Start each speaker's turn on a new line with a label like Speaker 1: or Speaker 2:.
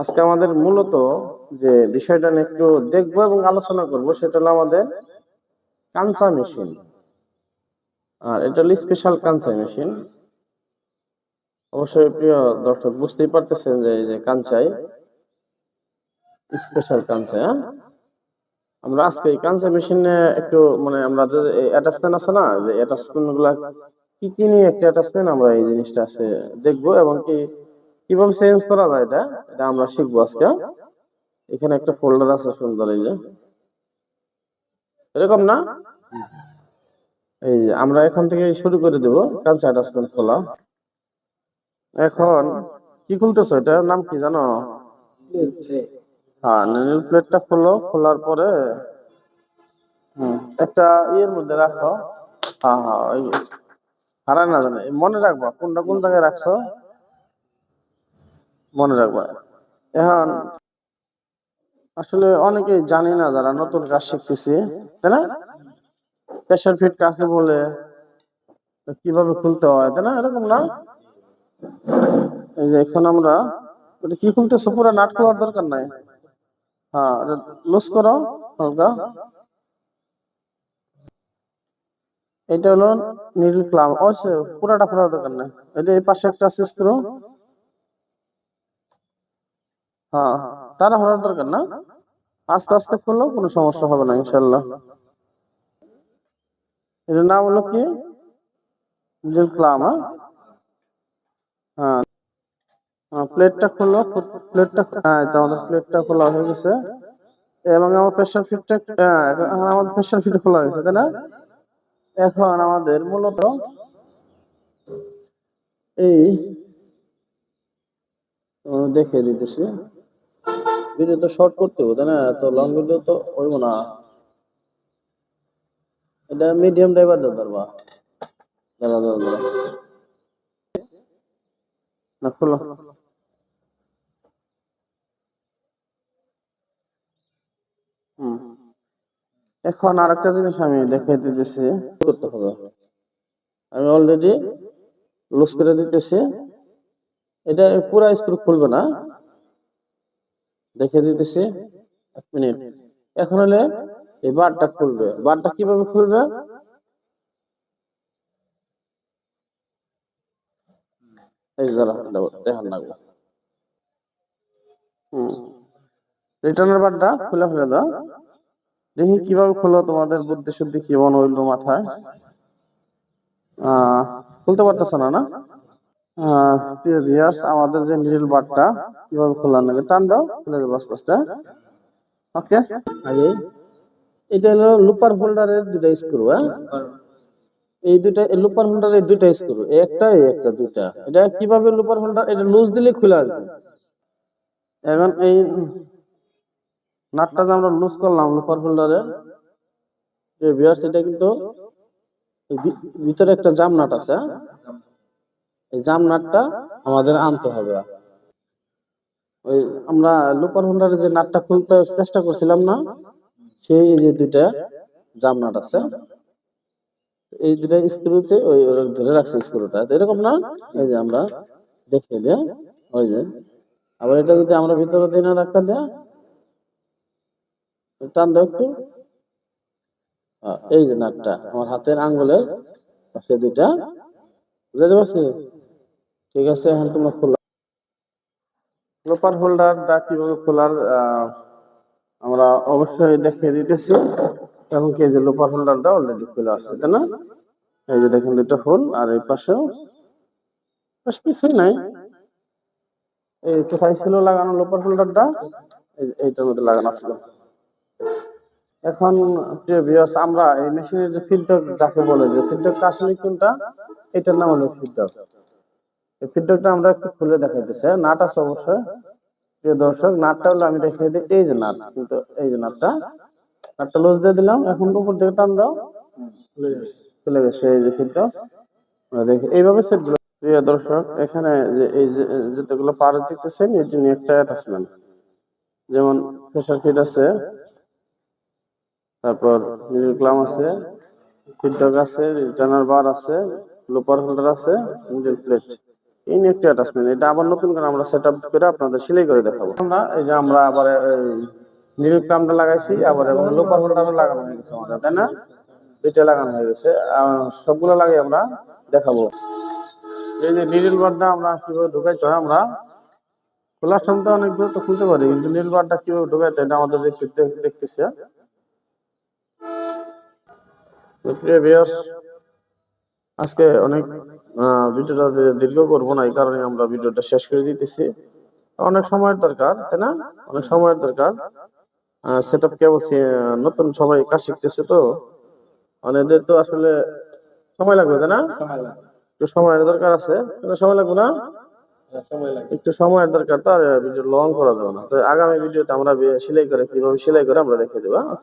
Speaker 1: আজকে আমাদের মূলত যে বিষয়টা নিয়ে একটু দেখবো এবং আলোচনা করব সেটা হলো আমাদের কানসা মেশিন। আর এটা হলো স্পেশাল কানসা মেশিন। অবশ্যই প্রিয় দর্শক বুঝতেই পারতেছেন যে এই যে কানসাই স্পেশাল কানসা। আমরা আজকে এই কানসা মেশিনে একটু মানে আমাদের অ্যাটাচমেন্ট আছে না, যে অ্যাটাচমেন্ট গুলা কি কি নিয়ে একটা অ্যাটাচমেন্ট আমরা এই জিনিসটা আছে দেখবো এবং কি কিভাবে চেঞ্জ করা যায় এটা এটা আমরা শিখবো আজকে। এখানে একটা ফোল্ডার আছে সুন্দর, এই যে এরকম না, এই যে আমরা এখান থেকে শুরু করে দেব কালচার অ্যাটাচমেন্ট খোলা। এখন কি খুলতেছো, এটার নাম কি জানো? হ্যাঁ, নীল প্লেটটা খোলো, খোলার পরে একটা ইয়ের মধ্যে রাখো। হ্যাঁ হ্যাঁ, ওই হারায় না জানে, মনে রাখবা কোনটা কোন জায়গায় রাখছো, মনে রাখবা। এখন আসলে অনেকেই জানি না, যারা নতুন কাজ শিখতেছি, তাই না? প্রেসার ফিট কাকে বলে, কিভাবে খুলতে হয়, তাই না? এরকম না, এই যে এখন আমরা এটা কি খুলতেছো, পুরো নাট খোলার দরকার নাই। হ্যাঁ, লুজ করো হালকা। এটা হলো নীল ক্লাম, অবশ্যই পুরাটা খোলার দরকার নাই। এটা এই পাশে একটা আছে স্ক্রু। হ্যাঁ, তারা হওয়ার দরকার না, আস্তে আস্তে খুললেও কোনো সমস্যা হবে না ইনশাল্লাহ। এটার নাম হলো কি, নীল ক্লাম। হ্যাঁ, প্লেটটা খুললো, প্লেটটা, হ্যাঁ এটা আমাদের প্লেটটা খোলা হয়ে গেছে এবং আমার প্রেসার ফিটটা, আমাদের প্রেসার ফিট খোলা হয়েছে, তাই না? এখন আমাদের মূলত এই দেখে দিতেছি, ভিডিও তো শর্ট করতে হবে তাই না, তো লং ভিডিও তো হইব না। এটা মিডিয়াম ড্রাইভার ধরবা, দাঁড়া দাঁড়া দাঁড়া, না খোলো। হুম, এখন আরেকটা জিনিস আমি দেখে দিতেছি, করতে হবে। আমি অলরেডি লুজ করে দিতেছি, এটা পুরা স্ক্রু খুলবে না, দেখে দিতেছি। এক মিনিট। এখন হলে এই বারটা খুলবে, বারটা কিভাবে খুলবে, এই যারা দেখান লাগবে। রিটার্নের বারটা খুলে ফেলে দাও, দেখি কিভাবে খুলো, তোমাদের বুদ্ধি শুদ্ধি কেমন হইলো মাথায়। খুলতে পারতেছ না না? প্রিয় ভিউয়ার্স, আমাদের যে নিডল বারটা কিভাবে খোলার লাগে, টান দাও, খুলে যাবে আস্তে আস্তে। ওকে, আগে এটা হলো লুপার হোল্ডারের দুটা স্ক্রু। এই দুইটা লুপার হোল্ডারের দুইটা স্ক্রু, একটা একটা দুইটা। এটা কিভাবে লুপার হোল্ডার, এটা লুজ দিলে খুলে আসবে। এখন এই নাটটা যে আমরা লুজ করলাম লুপার হোল্ডারের, ভিউয়ার্স এটা কিন্তু ভিতরে একটা জাম নাট আছে, এই জাম নাটটা আমাদের আনতে হবে। ওই আমরা লুপার হোল্ডারের যে নাটটা খুলতে চেষ্টা করছিলাম না, সেই যে দুইটা জাম নাট আছে, এই দুটা স্ক্রুতে ওই ধরে রাখছে স্ক্রুটা, এরকম না? এই যে আমরা দেখে দিয়ে, ওই যে আবার এটা যদি আমরা ভিতরে দিই না, ধাক্কা দেয়া, টান দাও একটু। এই যে নাটটা আমার হাতের আঙ্গুলের পাশে দুইটা, বুঝতে পারছি? ঠিক আছে, এখন তোমরা খোলা। লোপার হোল্ডারটা কিভাবে খোলার আমরা অবশ্যই দেখিয়ে দিতেছি, এবং কি যে লোপার হোল্ডারটা অলরেডি খোলা আসছে, তাই না? এই যে দেখেন দুটো হোল, আর এই পাশেও বেশ কিছুই নাই। এই কোথায় ছিল লাগানো লোপার হোল্ডারটা, এইটার মধ্যে লাগানো ছিল। এখন প্রিয় ভিউয়ার্স, আমরা এই মেশিনের যে ফিডব্যাক যাকে বলে, যে ফিডব্যাকটা আসলে কোনটা, এটার নাম হলো ফিডব্যাক। এই ফিডব্যাকটা আমরা একটু খুলে দেখাইতেছি, নাট আছে অবশ্যই। প্রিয় দর্শক, নাটটা হলো আমি দেখিয়ে দিই, এই যে নাট, কিন্তু এই যে নাটটা, নাটটা লুজ দিয়ে দিলাম, এখন উপর থেকে টান দাও, খুলে গেছে। এই যে ফিডব্যাক দেখি এইভাবে সেট। প্রিয় দর্শক, এখানে যে এই যে যেগুলো পার্টস দেখতেছেন, এটি নিয়ে একটা অ্যাটাচমেন্ট, যেমন প্রেসার ফিট আছে, তারপর নিডল ক্লাম আছে, ফিডব্যাক আছে, রিটার্নার বার আছে, লোপার হোল্ডার আছে, নিডল প্লেট। ইনএক্টিভ অ্যাটাচমেন্ট, এটা আবার নতুন করে আমরা সেট আপ করে আপনাদের সেলাই করে দেখাবো। আমরা এই যে আমরা আবার নিডল ক্লামটা লাগাইছি, আবার এবং লোপার হোল্ডারও লাগানো হয়ে গেছে আমাদের, তাই না? এটা লাগানো হয়ে গেছে, সবগুলো লাগিয়ে আমরা দেখাবো। এই যে নিডল বারটা আমরা কিভাবে ঢুকাইতে হয়, আমরা খোলার সময় অনেক দূর তো খুলতে পারি, কিন্তু নিডল বারটা কিভাবে ঢুকাইতে হয় এটা আমাদের দেখতেছি। প্রিয় ভিউয়ার্স, আজকে অনেক ভিডিওটা দীর্ঘ করবো না, এই কারণে আমরা ভিডিওটা শেষ করে দিতেছি। অনেক সময়ের দরকার, তাই না? অনেক সময়ের দরকার। সেট আপ কেবল নতুন সবাই কাজ শিখতেছে, তো অনেকদের তো আসলে সময় লাগবে, তাই না? একটু সময়ের দরকার আছে, সময় লাগবে না? একটু সময়ের দরকার, তো আর ভিডিও লং করা যাবে না। তো আগামী ভিডিওতে আমরা সেলাই করে কিভাবে সেলাই করে আমরা দেখে দেবো।